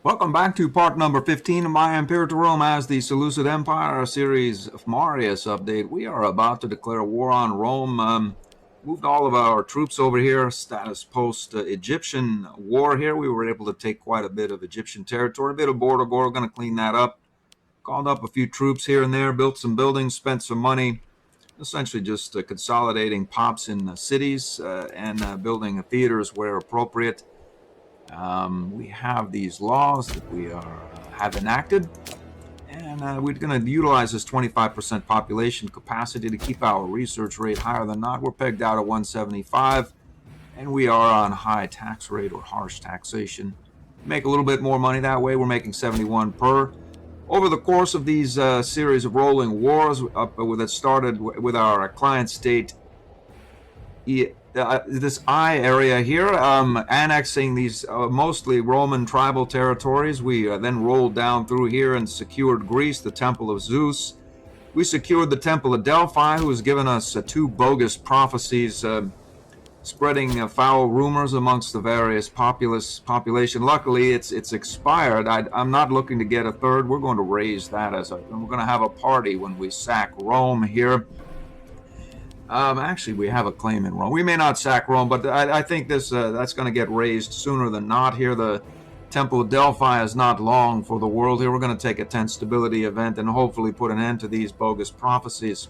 Welcome back to part number 15 of my Imperator Rome as the Seleukid Empire series of Marius update. We are about to declare war on Rome. Moved all of our troops over here, status post Egyptian war here. We were able to take quite a bit of Egyptian territory, a bit of border gore. We're going to clean that up. Called up a few troops here and there, built some buildings, spent some money, essentially just consolidating pops in cities and building theaters where appropriate. We have these laws that we have enacted, and we're going to utilize this 25% population capacity to keep our research rate higher than not. We're pegged out at 175, and we are on high tax rate or harsh taxation. Make a little bit more money that way. We're making 71 per. Over the course of these series of rolling wars that started with our client state, this I area here, annexing these mostly Roman tribal territories. We then rolled down through here and secured Greece, the Temple of Zeus. We secured the Temple of Delphi, who has given us two bogus prophecies, spreading foul rumors amongst the various population. Luckily, it's expired. I'm not looking to get a third. We're going to raise that and we're going to have a party when we sack Rome here. Actually, we have a claim in Rome. We may not sack Rome, but I think that's going to get raised sooner than not here. The Temple of Delphi is not long for the world here. We're going to take a 10 stability event and hopefully put an end to these bogus prophecies.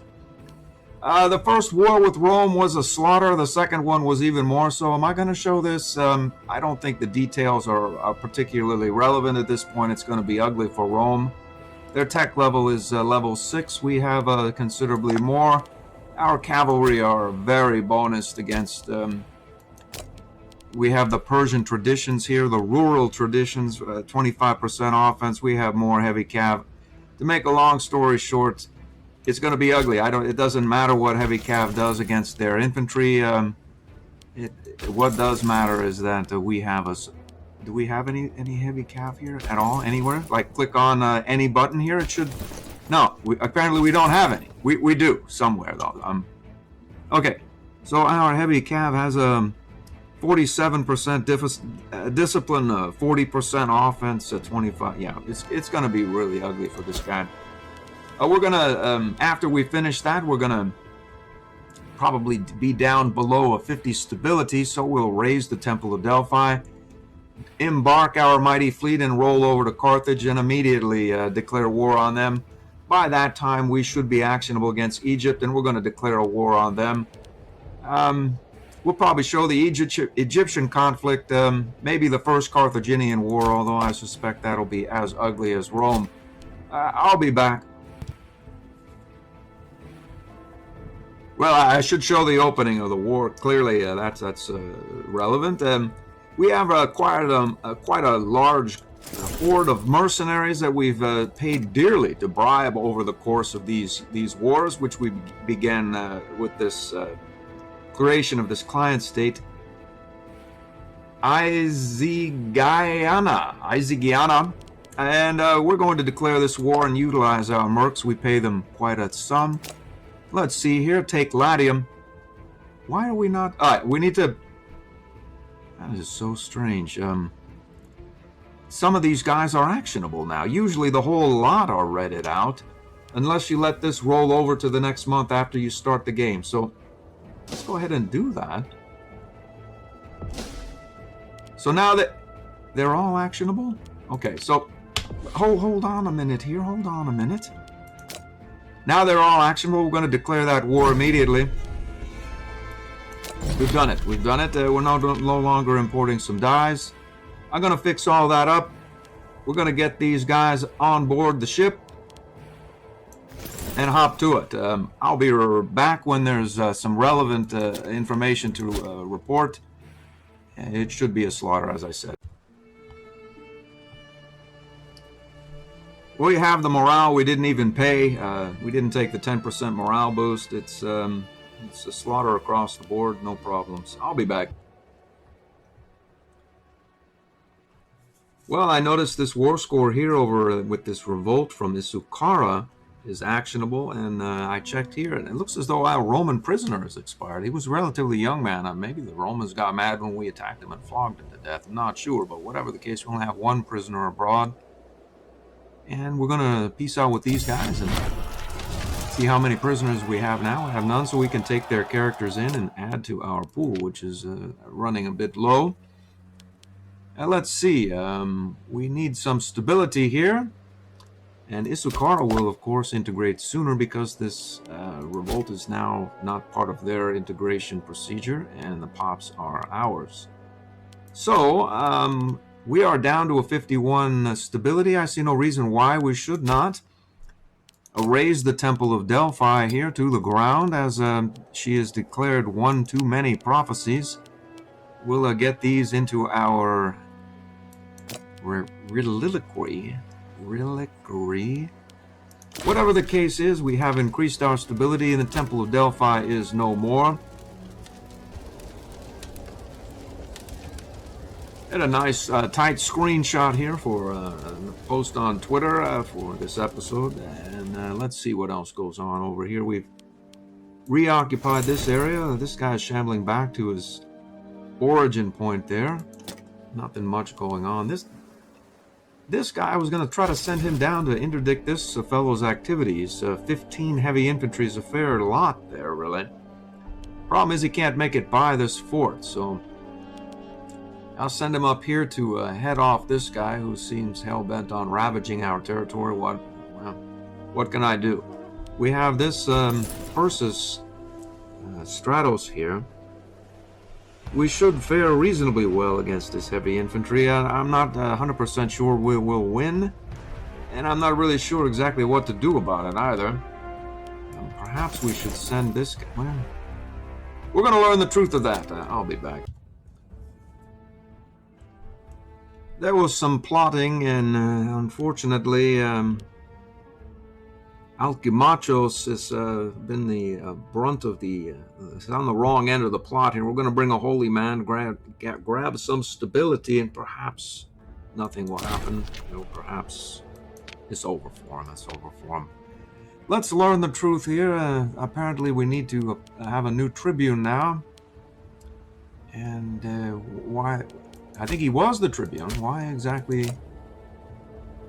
The first war with Rome was a slaughter. The second one was even more so. Am I going to show this? I don't think the details are particularly relevant at this point. It's going to be ugly for Rome. Their tech level is level 6. We have considerably more. Our cavalry are very bonused against, we have the Persian traditions here, the rural traditions, 25% offense. We have more heavy cav. To make a long story short, it's going to be ugly. It doesn't matter what heavy cav does against their infantry. What does matter is that we have do we have any heavy cav here at all, anywhere? Like click on any button here, it should... No, apparently we don't have any. We do somewhere though. Okay, so our heavy cav has a 47% discipline, 40% offense, 25. Yeah, it's gonna be really ugly for this guy. We're gonna after we finish that, we're gonna probably be down below a 50 stability. So we'll raise the Temple of Delphi, embark our mighty fleet, and roll over to Carthage and immediately declare war on them. By that time, we should be actionable against Egypt, and we're going to declare a war on them. We'll probably show the Egyptian conflict, maybe the first Carthaginian war, although I suspect that'll be as ugly as Rome. I'll be back. Well, I should show the opening of the war. Clearly, that's relevant. We have acquired quite a large horde of mercenaries that we've paid dearly to bribe over the course of these wars, which we began with this creation of this client state, Izigiana, and we're going to declare this war and utilize our mercs. We pay them quite a sum. Let's see here. Take Latium. Why are we not? All right, we need to. That is so strange. Some of these guys are actionable now. Usually the whole lot are redded out, unless you let this roll over to the next month after you start the game. So let's go ahead and do that. So now that they're all actionable, okay. So hold on a minute here. Hold on a minute. Now they're all actionable. We're going to declare that war immediately. We've done it. We've done it. We're no longer importing some dies. I'm going to fix all that up. We're going to get these guys on board the ship and hop to it. I'll be back when there's some relevant information to report. It should be a slaughter, as I said. We have the morale. We didn't even pay. We didn't take the 10% morale boost. It's a slaughter across the board. No problems. I'll be back. Well, I noticed this war score here over with this revolt from Isukara. is actionable, and I checked here, and it looks as though our Roman prisoner has expired. He was a relatively young man. Maybe the Romans got mad when we attacked him and flogged him to death. I'm not sure, but whatever the case, we only have one prisoner abroad. And we're going to peace out with these guys and see how many prisoners we have now. We have none, so we can take their characters in and add to our pool, which is running a bit low. Let's see. We need some stability here. And Isukara will, of course, integrate sooner because this revolt is now not part of their integration procedure, and the pops are ours. So, we are down to a 51 stability. I see no reason why we should not raise the Temple of Delphi here to the ground, as she has declared one too many prophecies. We'll get these into our reliquary. Whatever the case is, we have increased our stability, and the Temple of Delphi is no more. Had a nice tight screenshot here for a post on Twitter for this episode, and let's see what else goes on over here. We've reoccupied this area. This guy's shambling back to his origin point there. Nothing much going on. This guy, I was going to try to send him down to interdict this fellow's activities. 15 heavy infantry is a fair lot there, really. Problem is he can't make it by this fort, so I'll send him up here to head off this guy who seems hell-bent on ravaging our territory. What can I do? We have this Persis Stratos here. We should fare reasonably well against this heavy infantry. I'm not 100% sure we will win, and I'm not really sure exactly what to do about it either. Perhaps we should send this guy. Well, we're going to learn the truth of that. I'll be back. There was some plotting, and unfortunately, Alkimachos has been the brunt of it's on the wrong end of the plot here. We're going to bring a holy man, grab some stability, and perhaps nothing will happen. Perhaps it's over for him. It's over for him. Let's learn the truth here. Apparently, we need to have a new tribune now. And why? I think he was the tribune. Why exactly?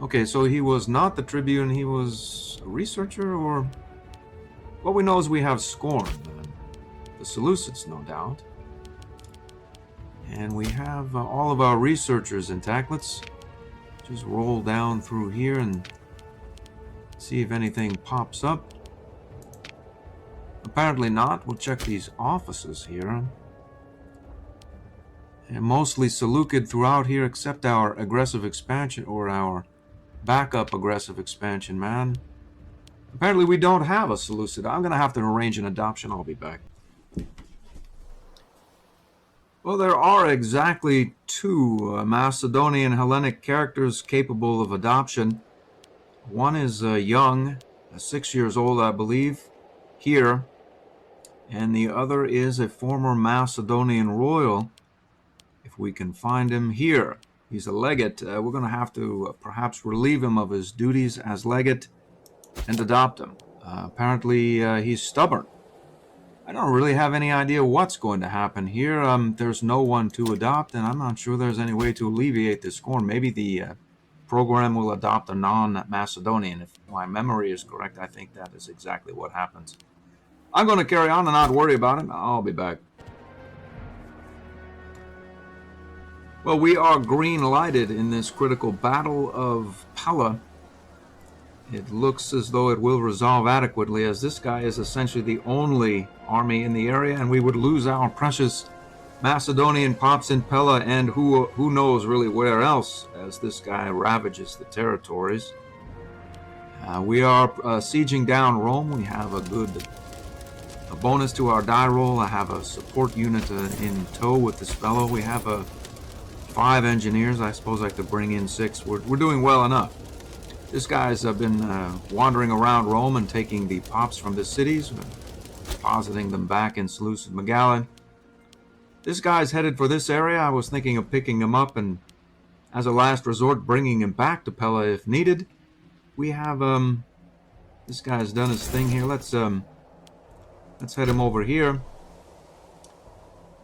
Okay, so he was not the tribune. He was a researcher, or what we know is we have Scorn, the Seleucids, no doubt, and we have all of our researchers intact. Let's just roll down through here and see if anything pops up. Apparently not. We'll check these offices here. And mostly Seleukid throughout here, except our aggressive expansion, or our backup aggressive expansion man. Apparently we don't have a Seleukid. I'm going to have to arrange an adoption. I'll be back. Well, there are exactly two Macedonian Hellenic characters capable of adoption. One is young, 6 years old, I believe, here. And the other is a former Macedonian royal, if we can find him here. He's a legate. We're going to have to perhaps relieve him of his duties as legate and adopt him. Apparently, he's stubborn. I don't really have any idea what's going to happen here. There's no one to adopt, and I'm not sure there's any way to alleviate this scorn. Maybe the program will adopt a non-Macedonian. If my memory is correct, I think that is exactly what happens. I'm going to carry on and not worry about it. I'll be back. Well, we are green-lighted in this critical battle of Pella. It looks as though it will resolve adequately, as this guy is essentially the only army in the area, and we would lose our precious Macedonian pops in Pella, and who knows really where else, as this guy ravages the territories. We are sieging down Rome. We have a bonus to our die roll. I have a support unit in tow with this fellow. We have 5 engineers. I suppose I could bring in 6. We're doing well enough. This guy's been wandering around Rome and taking the pops from the cities, depositing them back in Seleucid Megala. This guy's headed for this area. I was thinking of picking him up and, as a last resort, bringing him back to Pella if needed. We have This guy's done his thing here. Let's head him over here.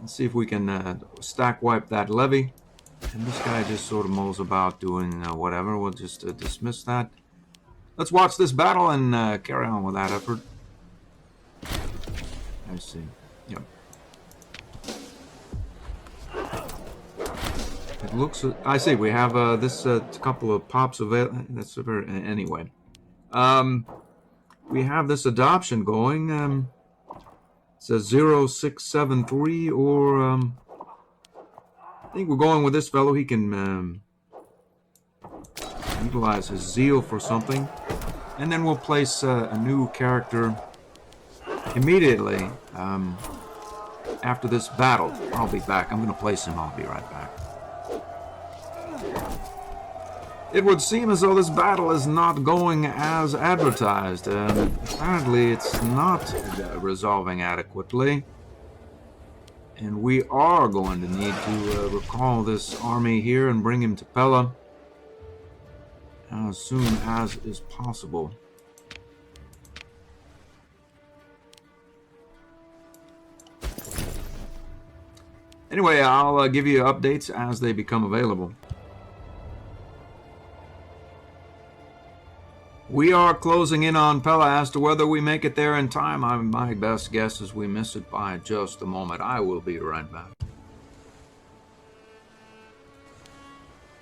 Let's see if we can stack wipe that levy. And this guy just sort of mows about doing whatever. We'll just dismiss that. Let's watch this battle and carry on with that effort. I see. Yep. It looks. I see. We have this couple of pops available. That's a very anyway. We have this adoption going. It says 0673 or I think we're going with this fellow. He can utilize his zeal for something, and then we'll place a new character immediately after this battle. I'll be back. I'm going to place him. I'll be right back. It would seem as though this battle is not going as advertised. Apparently, it's not resolving adequately. And we are going to need to recall this army here and bring him to Pella as soon as is possible. Anyway, I'll give you updates as they become available. We are closing in on Pella. As to whether we make it there in time, my best guess is we miss it by just a moment. I will be right back.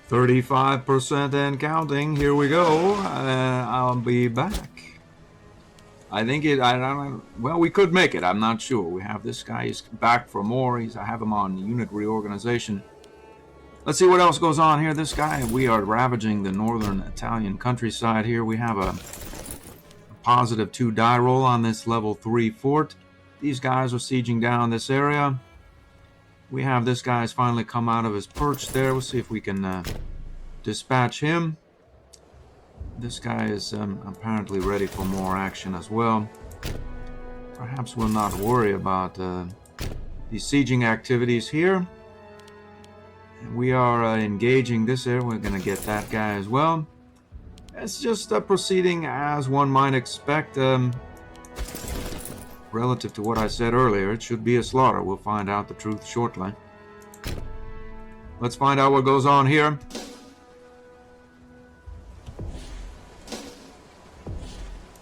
35% and counting. Here we go. I'll be back. I think it. Well, we could make it. I'm not sure. We have this guy. He's back for more. I have him on unit reorganization. Let's see what else goes on here. This guy, we are ravaging the northern Italian countryside here. We have a positive 2 die roll on this level 3 fort. These guys are sieging down this area. We have this guy's finally come out of his perch there. We'll see if we can dispatch him. This guy is apparently ready for more action as well. Perhaps we'll not worry about these sieging activities here. We are engaging this area. We're going to get that guy as well. It's just proceeding as one might expect. Relative to what I said earlier, it should be a slaughter. We'll find out the truth shortly. Let's find out what goes on here.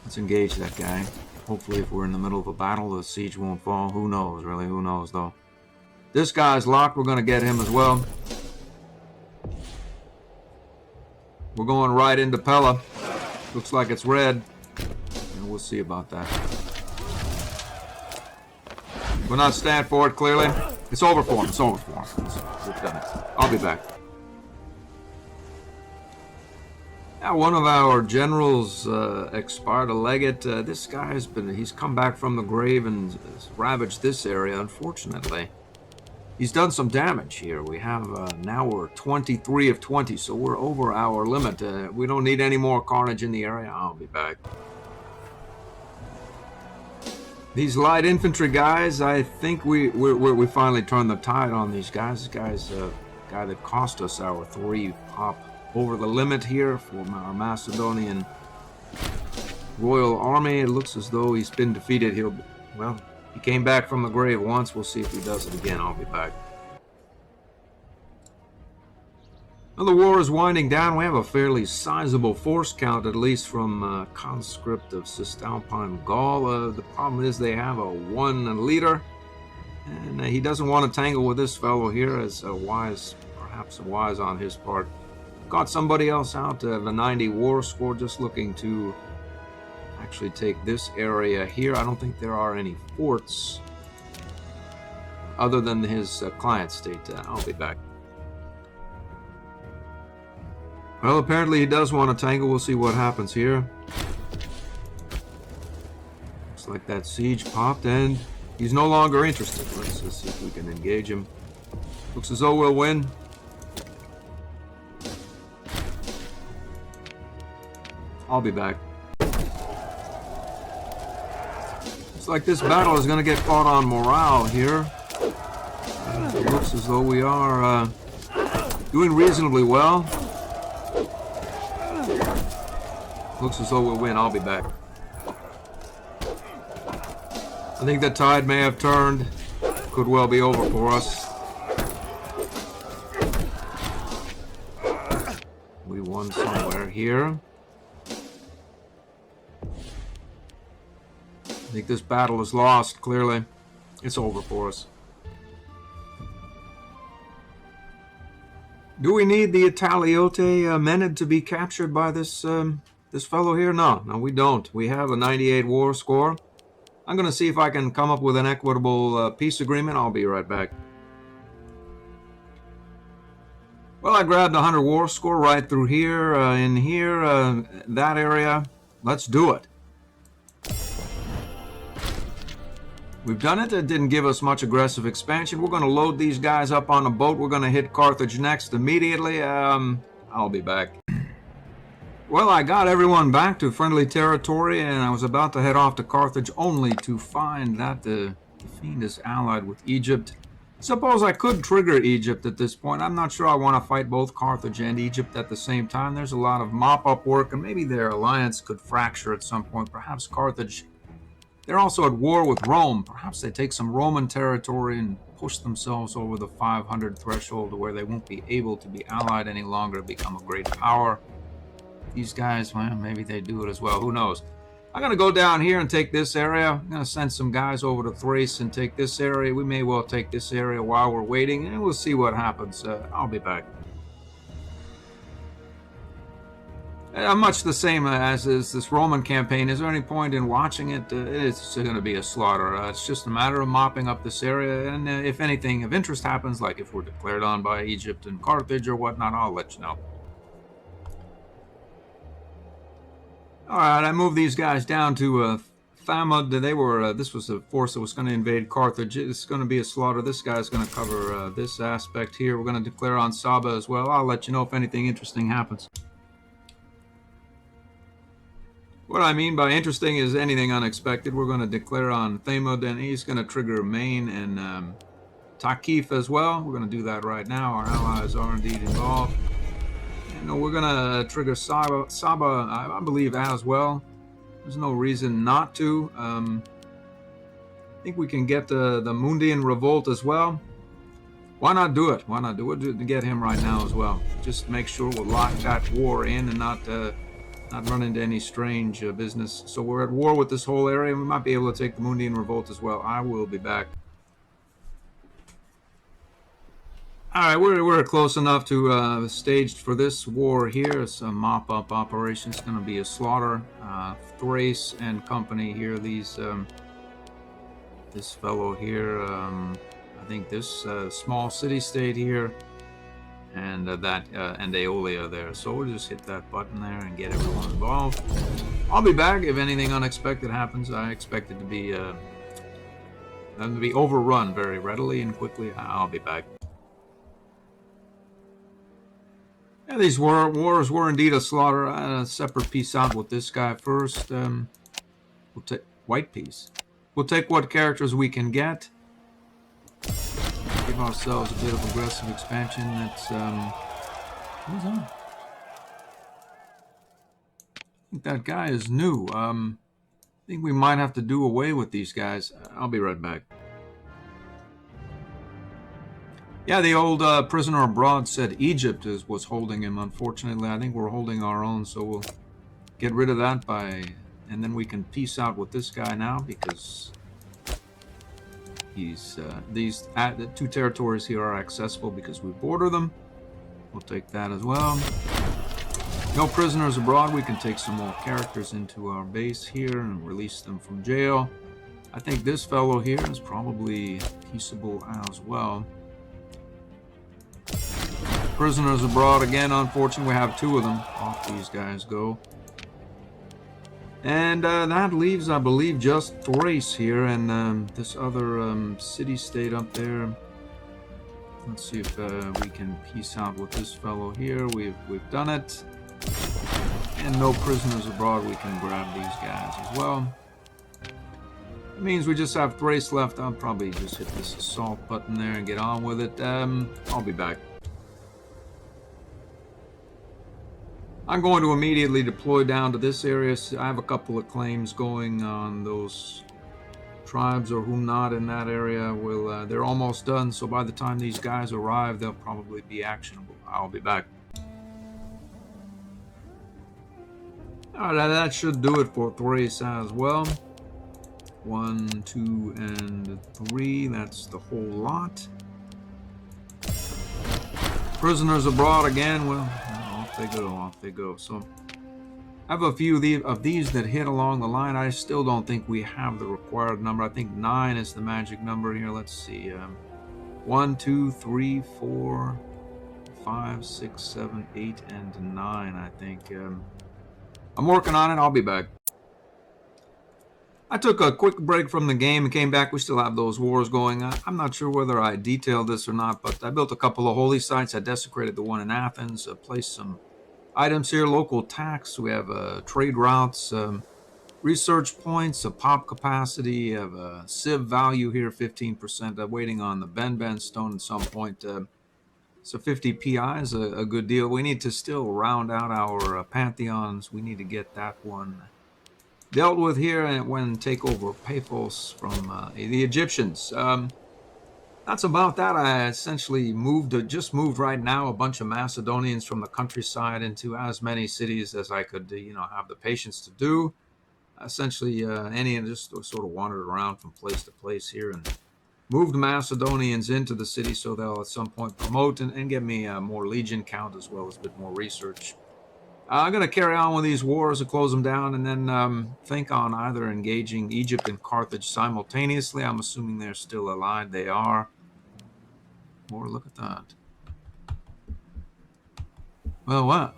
Let's engage that guy. Hopefully, if we're in the middle of a battle, the siege won't fall. Who knows, really? Who knows, though? This guy's locked. We're going to get him as well. We're going right into Pella. Looks like it's red. And we'll see about that. We'll not stand for it, clearly. It's over for him. It's over for him. We've done it. I'll be back. Now, one of our generals expired, a legate. This guy he's come back from the grave and ravaged this area, unfortunately. He's done some damage here. We have, now we're 23 of 20, so we're over our limit. We don't need any more carnage in the area. I'll be back. These light infantry guys, I think we finally turned the tide on these guys. This guy's a guy that cost us our 3 pop over the limit here for our Macedonian Royal Army. It looks as though he's been defeated. He came back from the grave once. We'll see if he does it again. I'll be back. Well, the war is winding down. We have a fairly sizable force count, at least from conscript of Cisalpine Gaul. The problem is they have a 1 leader, and he doesn't want to tangle with this fellow here, as perhaps wise on his part. Got somebody else out of a 90 war score, just looking to actually take this area here. I don't think there are any forts other than his client state. I'll be back. Well, apparently he does want to tangle. We'll see what happens here. Looks like that siege popped and he's no longer interested. Let's just see if we can engage him. Looks as though we'll win. I'll be back. Looks like this battle is going to get fought on morale here. It looks as though we are doing reasonably well. Looks as though we'll win. I'll be back. think the tide may have turned. Could well be over for us. We won somewhere here. I think this battle is lost, clearly. It's over for us. Do we need the Italiote Menid to be captured by this this fellow here? No, we don't. We have a 98 war score. I'm going to see if I can come up with an equitable peace agreement. I'll be right back. Well, I grabbed a 100 war score right through here, in here, that area. Let's do it. We've done it. It didn't give us much aggressive expansion. We're going to load these guys up on a boat. We're going to hit Carthage next immediately. I'll be back. Well, I got everyone back to friendly territory, and I was about to head off to Carthage only to find that the fiend is allied with Egypt. Suppose I could trigger Egypt at this point. I'm not sure I want to fight both Carthage and Egypt at the same time. There's a lot of mop-up work, and maybe their alliance could fracture at some point. Perhaps Carthage... They're also at war with Rome. Perhaps they take some Roman territory and push themselves over the 500 threshold where they won't be able to be allied any longer, become a great power. These guys, well, maybe they do it as well. Who knows? I'm going to go down here and take this area. I'm going to send some guys over to Thrace and take this area. We may well take this area while we're waiting, and we'll see what happens. I'll be back. Much the same as is this Roman campaign. Is there any point in watching it? It's going to be a slaughter. It's just a matter of mopping up this area, and if anything of interest happens, like if we're declared on by Egypt and Carthage or whatnot, I'll let you know. Alright, I moved these guys down to Thamud. They were, this was a force that was going to invade Carthage. It's going to be a slaughter. This guy's going to cover this aspect here. We're going to declare on Saba as well. I'll let you know if anything interesting happens. What I mean by interesting is anything unexpected. We're going to declare on Thamud, and he's going to trigger Maine and Takif as well. We're going to do that right now. Our allies are indeed involved. And we're going to trigger Saba, I believe, as well. There's no reason not to. I think we can get the Mundian revolt as well. Why not do it? Why not do it? To get him right now as well. Just make sure we'll lock that war in and not run into any strange business. So we're at war with this whole area. We might be able to take the Mundian revolt as well. I will be back. Alright, we're close enough to staged for this war here. It's a mop-up operation. It's going to be a slaughter. Thrace and company here. These this fellow here. I think this small city-state here. And and Aeolia there. So we'll just hit that button there and get everyone involved. I'll be back if anything unexpected happens. I expect it to be overrun very readily and quickly. I'll be back. Yeah, these wars were indeed a slaughter. A separate peace out with this guy first. We'll take white peace. We'll take what characters we can get. Give ourselves a bit of aggressive expansion. That's who's on? I think that guy is new. I think we might have to do away with these guys. I'll be right back. Yeah, the old prisoner abroad said Egypt was holding him. Unfortunately, I think we're holding our own, so we'll get rid of that and then we can peace out with this guy now because the two territories here are accessible because we border them. We'll take that as well. No prisoners abroad. We can take some more characters into our base here and release them from jail. I think this fellow here is probably peaceable as well. Prisoners abroad again. Unfortunately, we have two of them. Off these guys go. And that leaves, I believe, just Thrace here and this other city-state up there. Let's see if we can peace out with this fellow here. We've done it. And no prisoners abroad. We can grab these guys as well. It means we just have Thrace left. I'll probably just hit this assault button there and get on with it. I'll be back. I'm going to immediately deploy down to this area. I have a couple of claims going on those tribes or who not in that area will, they're almost done, so by the time these guys arrive, they'll probably be actionable. I'll be back. Alright, that should do it for Thrace as well. 1, 2, and 3, that's the whole lot. Prisoners abroad again, well, off they go. So I have a few of these that hit along the line. I still don't think we have the required number. I think 9 is the magic number here. Let's see. 1, 2, 3, 4, 5, 6, 7, 8, and 9, I think. I'm working on it. I'll be back. I took a quick break from the game and came back. We still have those wars going on. I'm not sure whether I detailed this or not, but I built a couple of holy sites. I desecrated the one in Athens, placed some items here, local tax. We have trade routes, research points, a pop capacity, have a civ value here, 15%. I'm waiting on the Ben stone at some point. So 50 PI is a good deal. We need to still round out our pantheons. We need to get that one dealt with here and when take over Paphos from the Egyptians. That's about that. I essentially just moved right now a bunch of Macedonians from the countryside into as many cities as I could, have the patience to do. Essentially, just sort of wandered around from place to place here and moved Macedonians into the city so they'll at some point promote and give me more legion count as well as a bit more research. I'm going to carry on with these wars and close them down and then think on either engaging Egypt and Carthage simultaneously. I'm assuming they're still allied. They are. Or look at that. Well, what?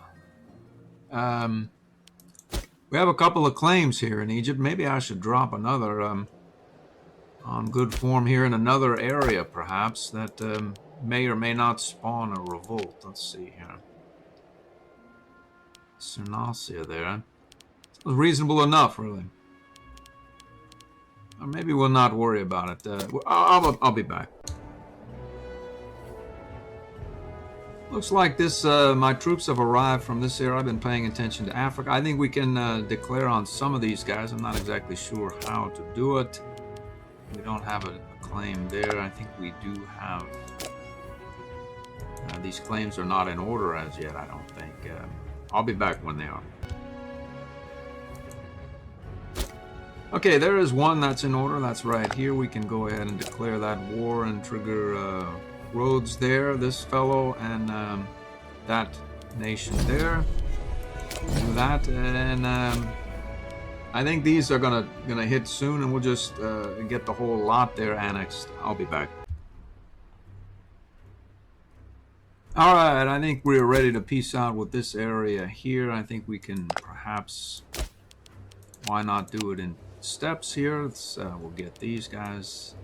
We have a couple of claims here in Egypt. Maybe I should drop another on good form here in another area, perhaps, that may or may not spawn a revolt. Let's see here. Cernasia there. It's reasonable enough, really. Or maybe we'll not worry about it. I'll be back. Looks like this. My troops have arrived from this area. I've been paying attention to Africa. I think we can declare on some of these guys. I'm not exactly sure how to do it. We don't have a claim there. I think we do have. These claims are not in order as yet, I don't think. I'll be back when they are. Okay, there is one that's in order. That's right here. We can go ahead and declare that war and trigger roads there. This fellow and that nation there. Do that, and I think these are gonna hit soon, and we'll just get the whole lot there annexed. I'll be back. All right, I think we're ready to peace out with this area here. I think we can perhaps, why not do it in steps here? We'll get these guys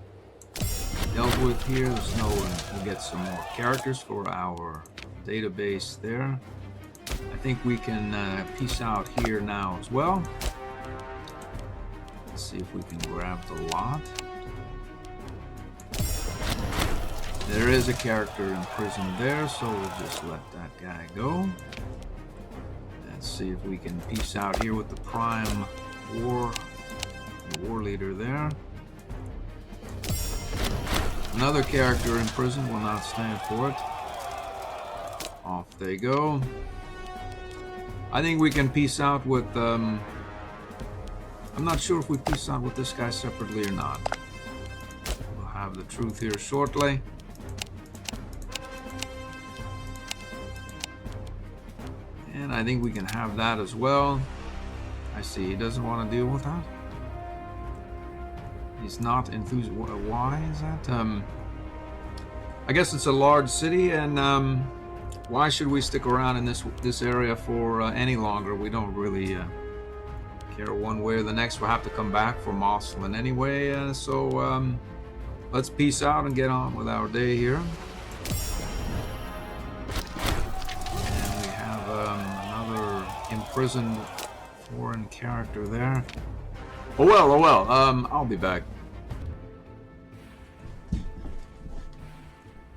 dealt with here. We'll get some more characters for our database there. I think we can peace out here now as well. Let's see if we can grab the lot. There is a character imprisoned there, so we'll just let that guy go. Let's see if we can peace out here with the prime war leader there. Another character in prison will not stand for it. Off they go. I think we can peace out with I'm not sure if we peace out with this guy separately or not. We'll have the truth here shortly. And I think we can have that as well. I see he doesn't want to deal with that. He's not enthused. Why is that? I guess it's a large city, and why should we stick around in this area for any longer? We don't really care one way or the next. We'll have to come back for Moslin anyway. So let's peace out and get on with our day here. And we have another imprisoned foreign character there. Oh well. I'll be back.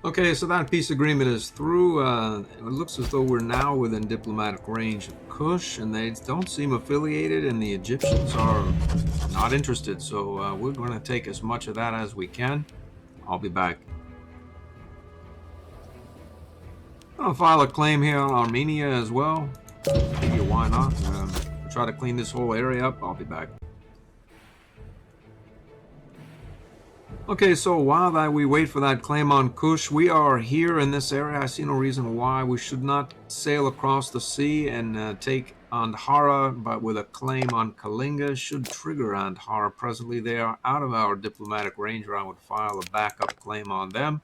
Okay, so that peace agreement is through. It looks as though we're now within diplomatic range of Kush, and they don't seem affiliated, and the Egyptians are not interested. So we're going to take as much of that as we can. I'll be back. I'll file a claim here on Armenia as well. Figure why not? Try to clean this whole area up. I'll be back. Okay, so while we wait for that claim on Kush, we are here in this area. I see no reason why we should not sail across the sea and take Andhara, but with a claim on Kalinga should trigger Andhara. Presently, they are out of our diplomatic range, or I would file a backup claim on them.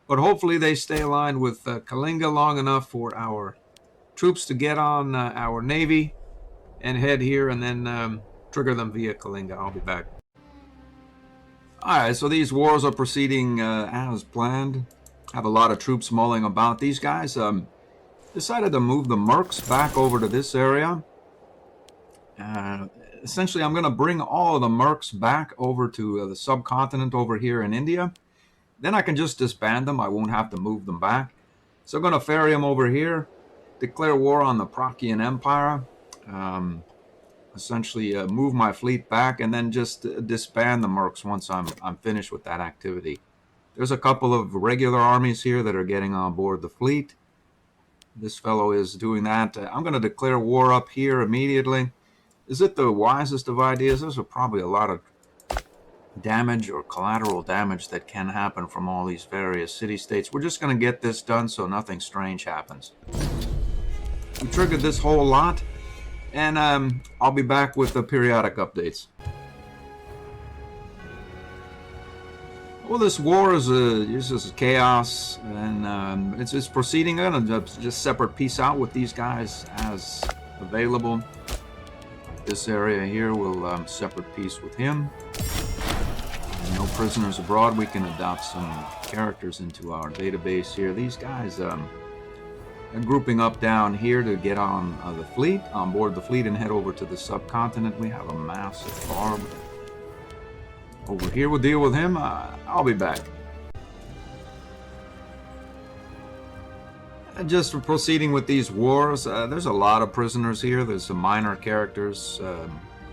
But hopefully they stay aligned with Kalinga long enough for our troops to get on our navy and head here and then trigger them via Kalinga. I'll be back. Alright, so these wars are proceeding as planned. Have a lot of troops mulling about. These guys decided to move the mercs back over to this area. Essentially, I'm going to bring all of the mercs back over to the subcontinent over here in India. Then I can just disband them. I won't have to move them back. So I'm going to ferry them over here, declare war on the Prachian Empire. Essentially move my fleet back and then just disband the mercs once I'm finished with that activity. There's a couple of regular armies here that are getting on board the fleet. This fellow is doing that. I'm going to declare war up here immediately. Is it the wisest of ideas? There's probably a lot of damage or collateral damage that can happen from all these various city-states. We're just going to get this done so nothing strange happens. We triggered this whole lot. And I'll be back with the periodic updates. Well, this war is just chaos, and it's proceeding. I'm going to just separate peace out with these guys as available. This area here will separate peace with him. And no prisoners abroad. We can adopt some characters into our database here. These guys grouping up down here to get on the fleet, on board the fleet and head over to the subcontinent. We have a massive barb over here. We'll deal with him. I'll be back. And just proceeding with these wars, there's a lot of prisoners here. There's some minor characters, a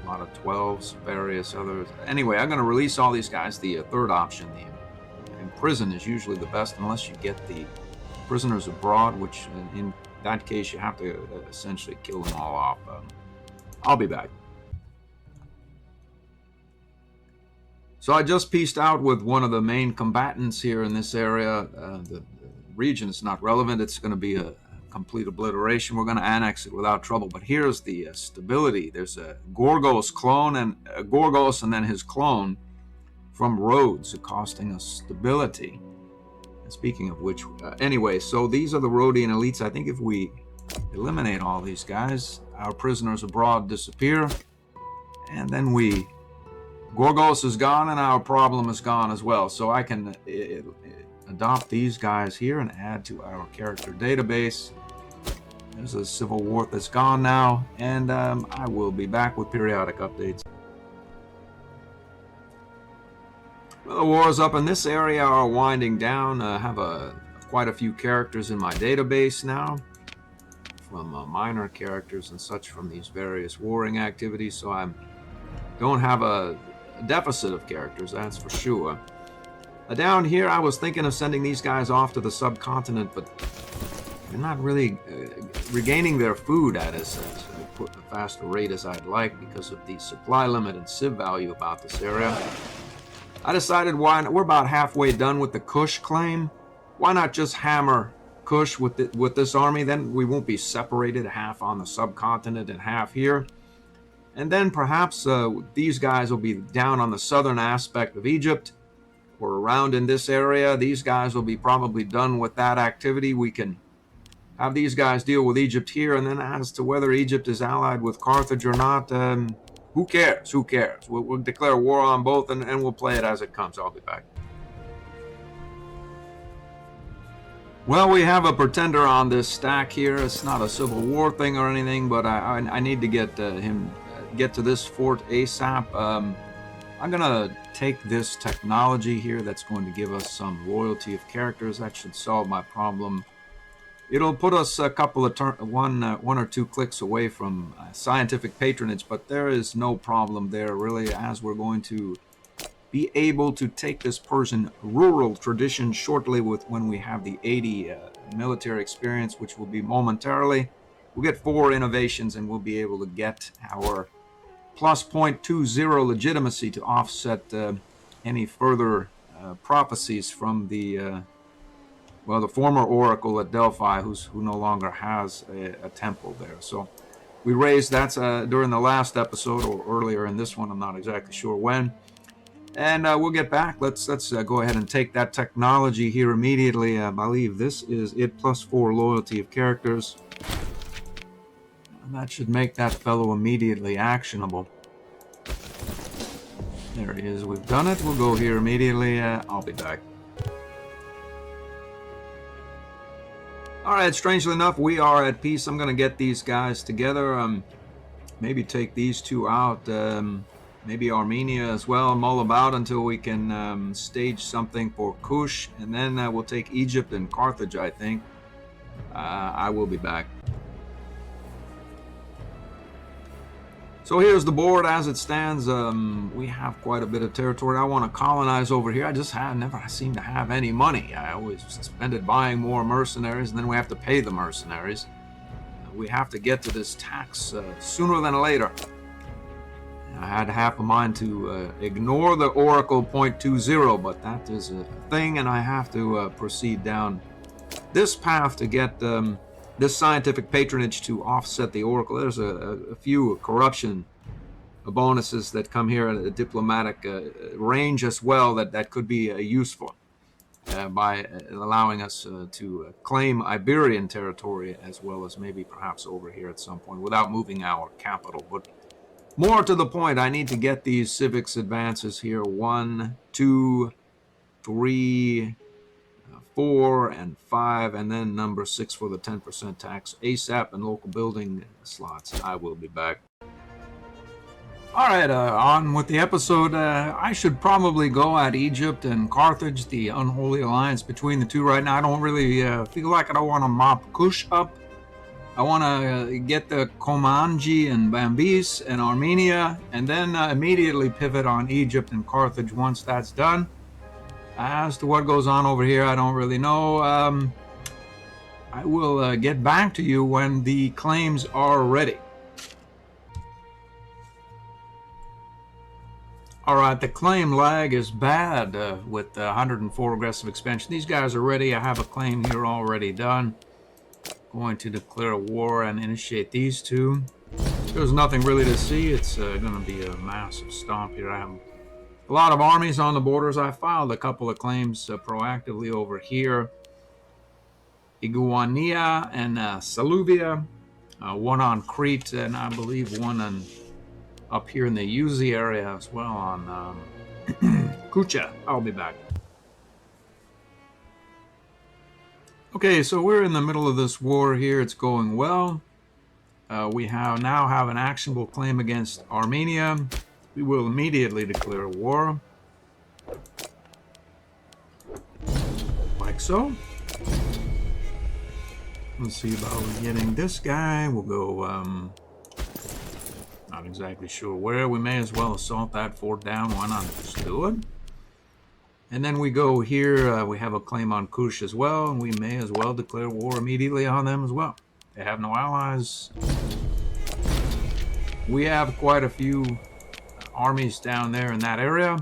lot of 12s, various others. Anyway, I'm going to release all these guys. The third option, the imprison, is usually the best unless you get the prisoners abroad, which in that case you have to essentially kill them all off. I'll be back. So I just pieced out with one of the main combatants here in this area. The region is not relevant. It's going to be a complete obliteration. We're going to annex it without trouble. But here's the stability. There's a Gorgos clone and Gorgos and then his clone from Rhodes, costing us stability. Speaking of which, anyway, so these are the Rhodian elites. I think if we eliminate all these guys, our prisoners abroad disappear, and then Gorgos is gone, and our problem is gone as well. So I can adopt these guys here and add to our character database. There's a civil war that's gone now, and I will be back with periodic updates. The wars up in this area are winding down. I have quite a few characters in my database now, from minor characters and such from these various warring activities, so I don't have a deficit of characters, that's for sure. Down here, I was thinking of sending these guys off to the subcontinent, but they're not really regaining their food at a faster rate as I'd like because of the supply limit and civ value about this area. I decided we're about halfway done with the Kush claim. Why not just hammer Kush with this army? Then we won't be separated, half on the subcontinent and half here. And then perhaps these guys will be down on the southern aspect of Egypt or around in this area. These guys will be probably done with that activity. We can have these guys deal with Egypt here, and then as to whether Egypt is allied with Carthage or not, who cares? Who cares? We'll declare war on both, and we'll play it as it comes. I'll be back. Well, we have a pretender on this stack here. It's not a civil war thing or anything, but I need to get him get to this fort ASAP. I'm gonna take this technology here that's going to give us some loyalty of characters. That should solve my problem. It'll put us a couple of one or two clicks away from scientific patronage, but there is no problem there really, as we're going to be able to take this Persian rural tradition shortly when we have the 80 military experience, which will be momentarily. We'll get 4 innovations and we'll be able to get our plus 0.20 legitimacy to offset any further prophecies from the former oracle at Delphi, who no longer has a temple there. So we raised that during the last episode or earlier in this one. I'm not exactly sure when. And we'll get back. Let's go ahead and take that technology here immediately. I believe this is it, plus 4 loyalty of characters. And that should make that fellow immediately actionable. There it is. We've done it. We'll go here immediately. I'll be back. Alright, strangely enough, we are at peace. I'm going to get these guys together. Maybe take these 2 out. Maybe Armenia as well. Mull about until we can stage something for Kush. And then we'll take Egypt and Carthage, I think. I will be back. So here's the board as it stands. We have quite a bit of territory. I want to colonize over here. I just never seem to have any money. I always spend it buying more mercenaries, and then we have to pay the mercenaries. We have to get to this tax sooner than later. I had half a mind to ignore the Oracle 0.20, but that is a thing, and I have to proceed down this path to get this scientific patronage to offset the Oracle. There's a few corruption bonuses that come here at a diplomatic range as well that could be useful by allowing us to claim Iberian territory as well as maybe perhaps over here at some point without moving our capital. But more to the point, I need to get these civics advances here. 1, 2, 3, 4, and 5, and then number 6 for the 10% tax ASAP and local building slots. I will be back. Alright, on with the episode. I should probably go at Egypt and Carthage, the unholy alliance between the two right now. I don't really feel like I want to mop Kush up. I want to get the Komanji and Bambis and Armenia, and then immediately pivot on Egypt and Carthage once that's done. As to what goes on over here, I don't really know. I will get back to you when the claims are ready. Alright, the claim lag is bad with 104 aggressive expansion. These guys are ready. I have a claim here already done. Going to declare war and initiate these 2. There's nothing really to see. It's going to be a massive stomp here. I have a lot of armies on the borders. I filed a couple of claims proactively over here. Iguania and Saluvia. One on Crete, and I believe one up here in the Uzi area as well on Kucha. I'll be back. Okay, so we're in the middle of this war here. It's going well. We now have an actionable claim against Armenia. We will immediately declare war. Like so. Let's see about getting this guy. We'll go, not exactly sure where. We may as well assault that fort down. Why not just do it? And then we go here. We have a claim on Kush as well, and we may as well declare war immediately on them as well. They have no allies. We have quite a few armies down there in that area.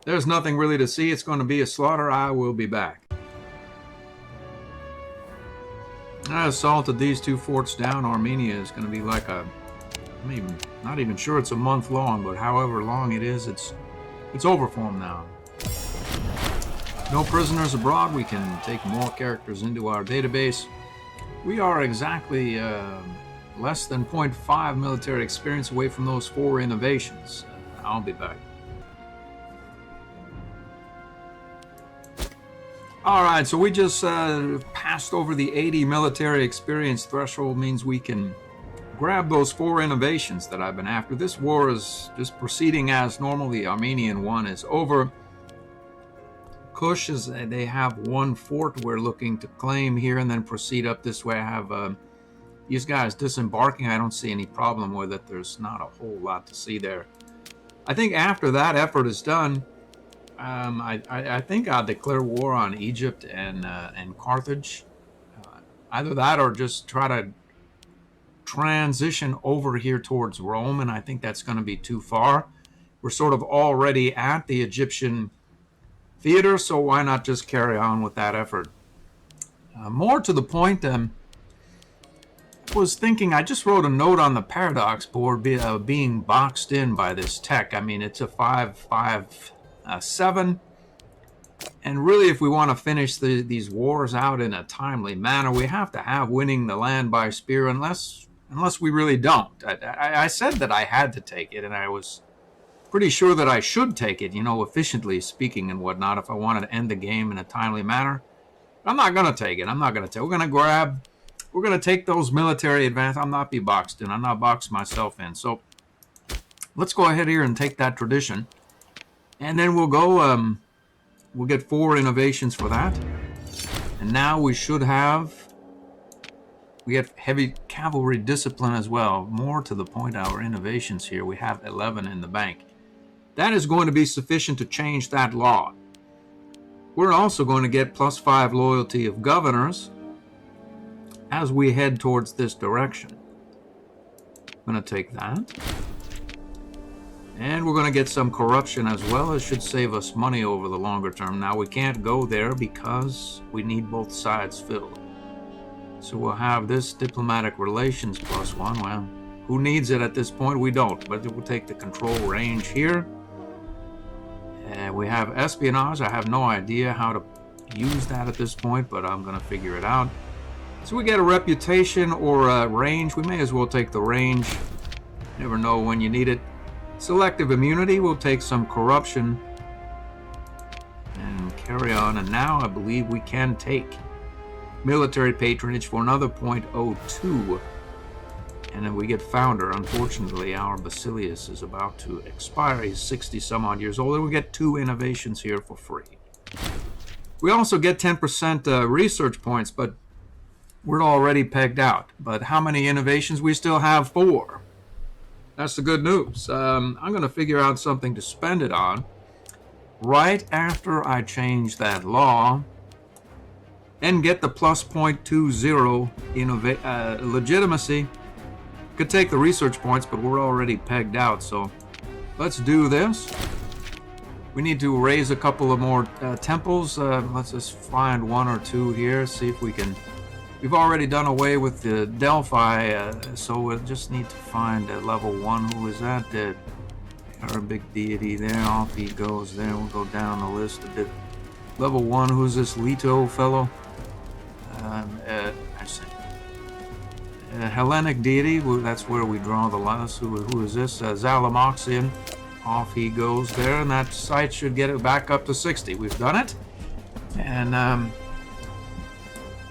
There's nothing really to see. It's going to be a slaughter. I will be back. I assaulted these 2 forts down. Armenia is going to be like I'm not even sure it's a month long, but however long it is, it's over for them now. No prisoners abroad. We can take more characters into our database. We are exactly less than 0.5 military experience away from those 4 innovations. I'll be back. Alright, so we just passed over the 80 military experience threshold. Means we can grab those 4 innovations that I've been after. This war is just proceeding as normal. The Armenian one is over. Kush is, they have 1 fort we're looking to claim here and then proceed up this way. I have these guys disembarking. I don't see any problem with it. There's not a whole lot to see there. I think after that effort is done, I think I'll declare war on Egypt and Carthage. Either that or just try to transition over here towards Rome, and I think that's going to be too far. We're sort of already at the Egyptian theater, so why not just carry on with that effort? More to the point, I was thinking, I just wrote a note on the paradox board being boxed in by this tech. I mean, it's a 5-5-7, and really if we want to finish these wars out in a timely manner, we have to have winning the land by spear, unless we really don't. I said that I had to take it, and I was pretty sure that I should take it, efficiently speaking and whatnot, if I wanted to end the game in a timely manner. I'm not going to take it. We're going to take those military advances. I'm not be boxed in. I'm not boxed myself in. So let's go ahead here and take that tradition. And then we'll go, we'll get 4 innovations for that. And now we should we have heavy cavalry discipline as well. More to the point, our innovations here, we have 11 in the bank. That is going to be sufficient to change that law. We're also going to get +5 loyalty of governors as we head towards this direction. I'm going to take that. And we're going to get some corruption as well. It should save us money over the longer term. Now, we can't go there because we need both sides filled. So we'll have this diplomatic relations +1. Well, who needs it at this point? We don't, but we'll take the control range here. And we have espionage. I have no idea how to use that at this point, but I'm going to figure it out. So we get a reputation or a range. We may as well take the range. Never know when you need it. Selective immunity. We'll take some corruption and carry on. And now I believe we can take military patronage for another 0.02. And then we get founder. Unfortunately, our Basilius is about to expire. He's 60 some odd years old. And we get 2 innovations here for free. We also get 10% research points, but we're already pegged out. But how many innovations? We still have 4. That's the good news. I'm going to figure out something to spend it on right after I change that law and get the +0.20 legitimacy. Could take the research points, but we're already pegged out, so let's do this. We need to raise a couple of more temples. Let's just find 1 or 2 here, see if we can. We've already done away with the Delphi, so we'll just need to find level 1. Who is that? Our big deity there. Off he goes there. We'll go down the list a bit. Level 1, who's this Leto fellow? Hellenic deity, that's where we draw the last. Who is this? Zalamoxian. Off he goes there, and that site should get it back up to 60. We've done it, and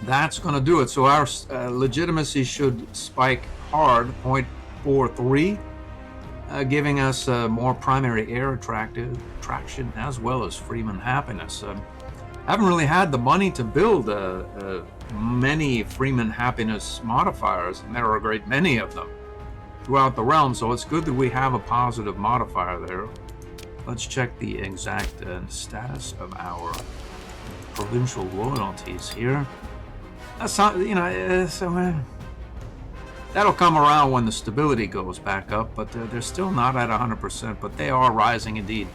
that's going to do it. So our legitimacy should spike hard, 0.43, giving us more primary air traction as well as Freeman happiness. I haven't really had the money to build many Freeman happiness modifiers, and there are a great many of them throughout the realm, so it's good that we have a positive modifier there. Let's check the exact status of our provincial loyalties here. That's not, that'll come around when the stability goes back up, but they're still not at 100%, but they are rising indeed.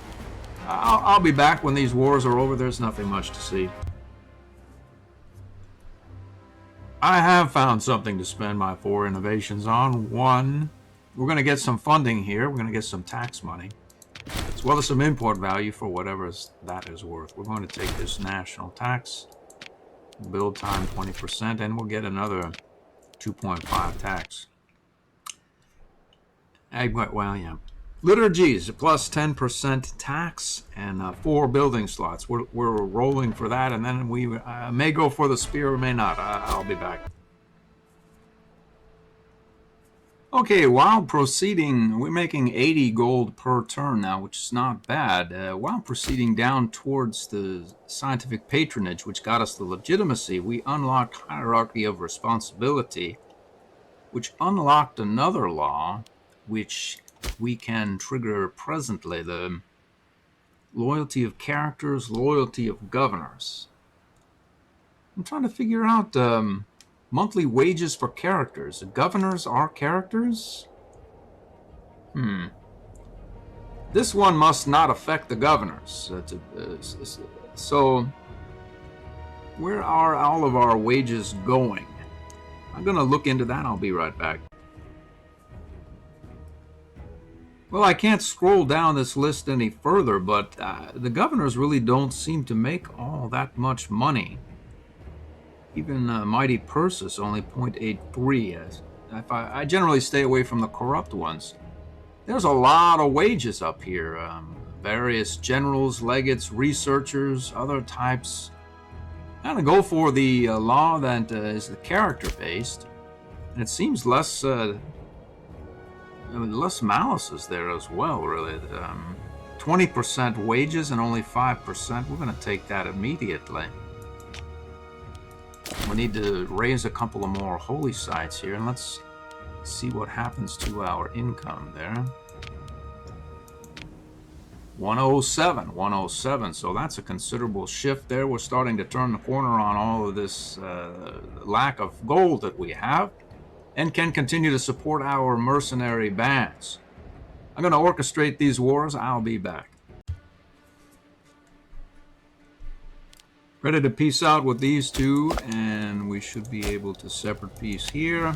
I'll be back when these wars are over. There's nothing much to see. I have found something to spend my 4 innovations on. 1, we're going to get some funding here. We're going to get some tax money, as well as some import value for whatever that is worth. We're going to take this national tax, build time 20%, and we'll get another 2.5 tax. Well, yeah. Liturgies, plus 10% tax, and 4 building slots. We're rolling for that, and then we may go for the spear or may not. I'll be back. Okay, while proceeding, we're making 80 gold per turn now, which is not bad. While proceeding down towards the scientific patronage, which got us the legitimacy, we unlocked hierarchy of responsibility, which unlocked another law, which we can trigger presently, the loyalty of characters, loyalty of governors. I'm trying to figure out monthly wages for characters. Governors are characters? This one must not affect the governors. So, where are all of our wages going? I'm going to look into that. I'll be right back. Well, I can't scroll down this list any further, but the governors really don't seem to make all that much money. Even Mighty Persis only 0.83. I generally stay away from the corrupt ones. There's a lot of wages up here. Various generals, legates, researchers, other types. I'm going to go for the law that is the character-based. And it seems less malice is there as well, really. 20% wages and only 5%. We're going to take that immediately. We need to raise a couple of more holy sites here, and let's see what happens to our income there. 107, so that's a considerable shift there. We're starting to turn the corner on all of this lack of gold that we have, and can continue to support our mercenary bands. I'm going to orchestrate these wars. I'll be back. Ready to peace out with these two, and we should be able to separate peace here.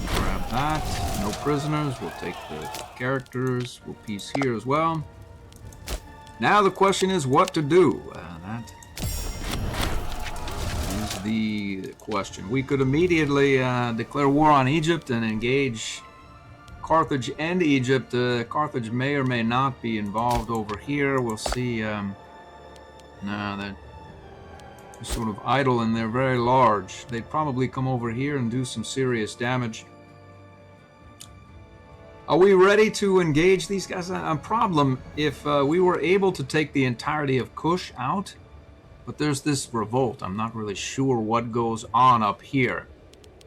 Grab that. No prisoners. We'll take the characters. We'll peace here as well. Now the question is what to do. That is the question. We could immediately declare war on Egypt and engage Carthage and Egypt. Carthage may or may not be involved over here. We'll see. No, they're sort of idle and they're very large. They'd probably come over here and do some serious damage. Are we ready to engage these guys? A problem if we were able to take the entirety of Kush out, but there's this revolt. I'm not really sure what goes on up here.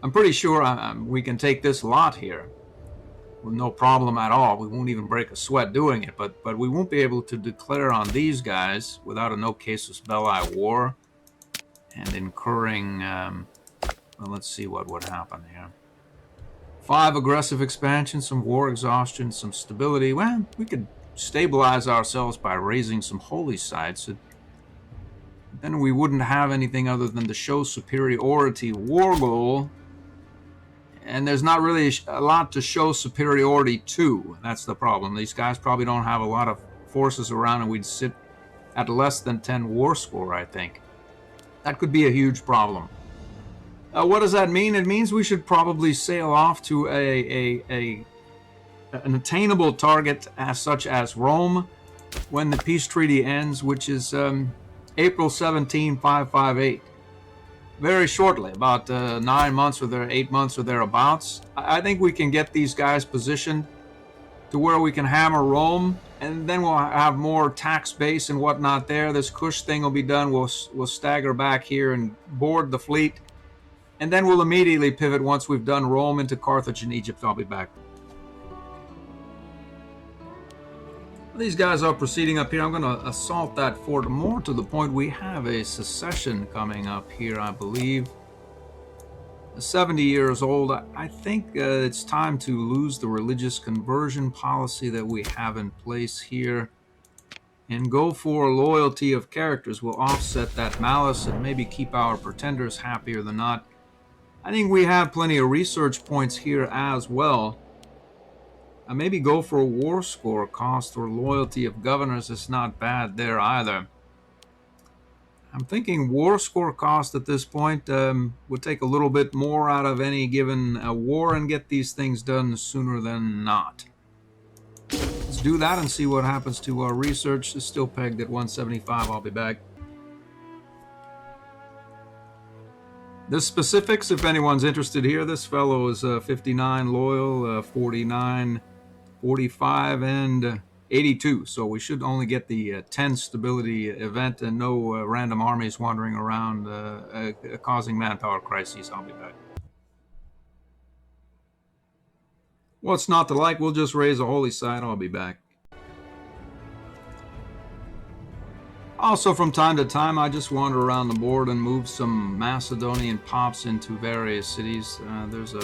I'm pretty sure we can take this lot here with no problem at all. We won't even break a sweat doing it, but we won't be able to declare on these guys without a no casus belli war and incurring, well, let's see what would happen here. 5 aggressive expansion, some war exhaustion, some stability. Well, we could stabilize ourselves by raising some holy sites. Then we wouldn't have anything other than to show superiority war goal. And there's not really a lot to show superiority to. That's the problem. These guys probably don't have a lot of forces around, and we'd sit at less than 10 war score, I think. That could be a huge problem. What does that mean? It means we should probably sail off to an attainable target such as Rome when the peace treaty ends, which is April 17, 558. Very shortly, about 9 months or 8 months or thereabouts. I think we can get these guys positioned to where we can hammer Rome, and then we'll have more tax base and whatnot there. This Kush thing will be done. We'll stagger back here and board the fleet, and then we'll immediately pivot once we've done Rome into Carthage and Egypt. I'll be back. These guys are proceeding up here. I'm going to assault that fort more to the point we have a secession coming up here, I believe. 70 years old. I think it's time to lose the religious conversion policy that we have in place here and go for loyalty of characters. We'll offset that malice and maybe keep our pretenders happier than not. I think we have plenty of research points here as well. Maybe go for a war score cost or loyalty of governors. It's not bad there either. I'm thinking war score cost at this point would take a little bit more out of any given war and get these things done sooner than not. Let's do that and see what happens to our research. It's still pegged at 175. I'll be back. The specifics, if anyone's interested here, this fellow is 59 loyal, 49, 45, and 82. So we should only get the 10 stability event and no random armies wandering around causing manpower crises. I'll be back. What's not to like? We'll just raise a holy site. I'll be back. Also, from time to time, I just wander around the board and move some Macedonian pops into various cities. There's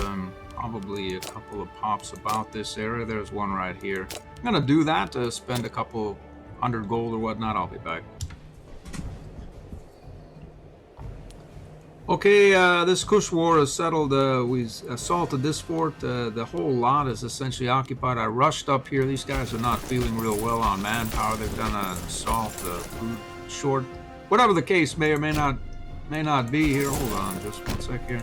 probably a couple of pops about this area. There's one right here. I'm going to do that to spend a couple 100 gold or whatnot. I'll be back. Okay, this Kush war is settled. We assaulted this fort. The whole lot is essentially occupied. I rushed up here. These guys are not feeling real well on manpower. They've done an assault, food short. Whatever the case may or may not be here. Hold on just one sec here.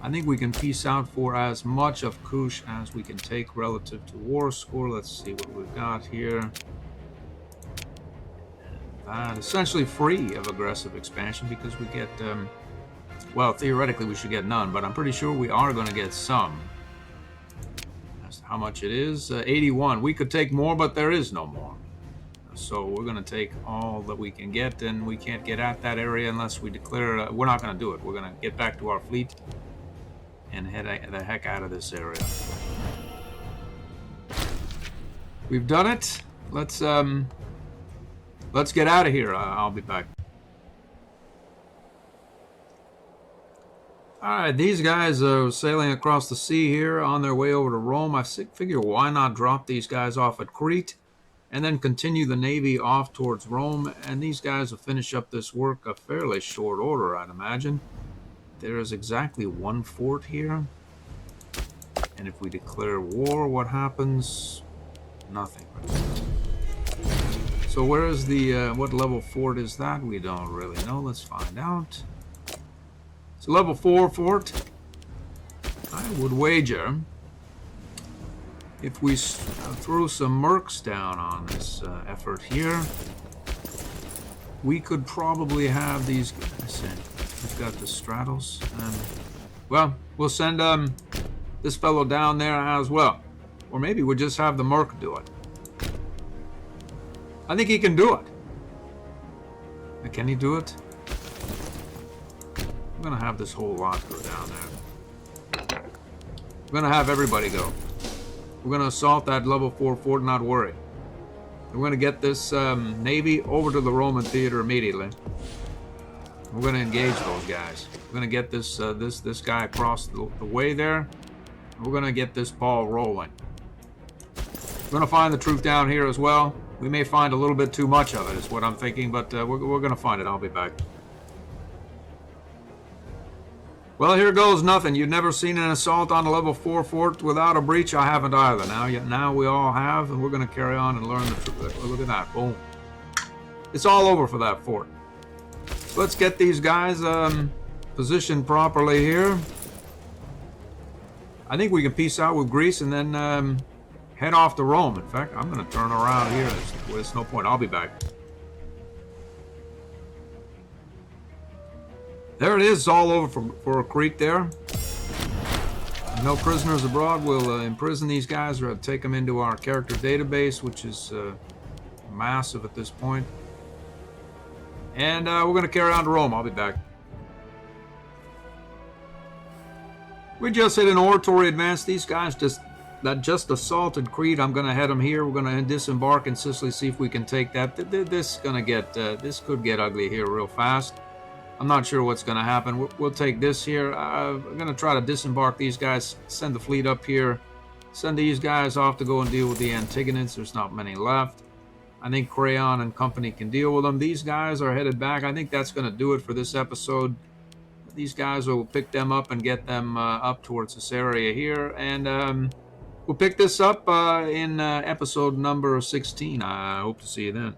I think we can piece out for as much of Kush as we can take relative to war score. Let's see what we've got here. Essentially free of aggressive expansion because we get... well, theoretically, we should get none, but I'm pretty sure we are going to get some. That's how much it is. 81. We could take more, but there is no more. So we're going to take all that we can get, and we can't get at that area unless we declare... we're not going to do it. We're going to get back to our fleet and head the heck out of this area. We've done it. Let's get out of here. I'll be back. Alright, these guys are sailing across the sea here on their way over to Rome. I figure why not drop these guys off at Crete and then continue the navy off towards Rome, and these guys will finish up this work a fairly short order, I'd imagine. There is exactly one fort here, and if we declare war, what happens? Nothing. So where is the, what level fort is that? We don't really know. Let's find out. It's a level 4 fort. I would wager if we throw some mercs down on this effort here, we could probably have these guys. We've got the straddles. Well, we'll send this fellow down there as well. Or maybe we'll just have the merc do it. I think he can do it. Can he do it? I'm going to have this whole lot go down there. I'm going to have everybody go. We're going to assault that level 4 fort, not worry. We're going to get this navy over to the Roman theater immediately. We're going to engage those guys. We're going to get this this guy across the way there. We're going to get this ball rolling. We're going to find the truth down here as well. We may find a little bit too much of it, is what I'm thinking, but we're going to find it. I'll be back. Well, here goes nothing. You've never seen an assault on a level 4 fort without a breach. I haven't either. Now we all have, and we're going to carry on and learn the truth. Look at that. Boom. It's all over for that fort. So let's get these guys positioned properly here. I think we can peace out with Greece and then head off to Rome. In fact, I'm going to turn around here. There's no point. I'll be back. There it is. It's all over for Crete there. No prisoners abroad. We'll imprison these guys or take them into our character database, which is massive at this point. And we're going to carry on to Rome. I'll be back. We just hit an oratory advance. These guys just assaulted Crete. I'm going to head them here. We're going to disembark in Sicily, see if we can take that. This could get ugly here real fast. I'm not sure what's going to happen. We'll take this here. I'm going to try to disembark these guys, send the fleet up here, send these guys off to go and deal with the Antigonids. There's not many left. I think Crayon and company can deal with them. These guys are headed back. I think that's going to do it for this episode. These guys will pick them up and get them up towards this area here. And we'll pick this up in episode number 16. I hope to see you then.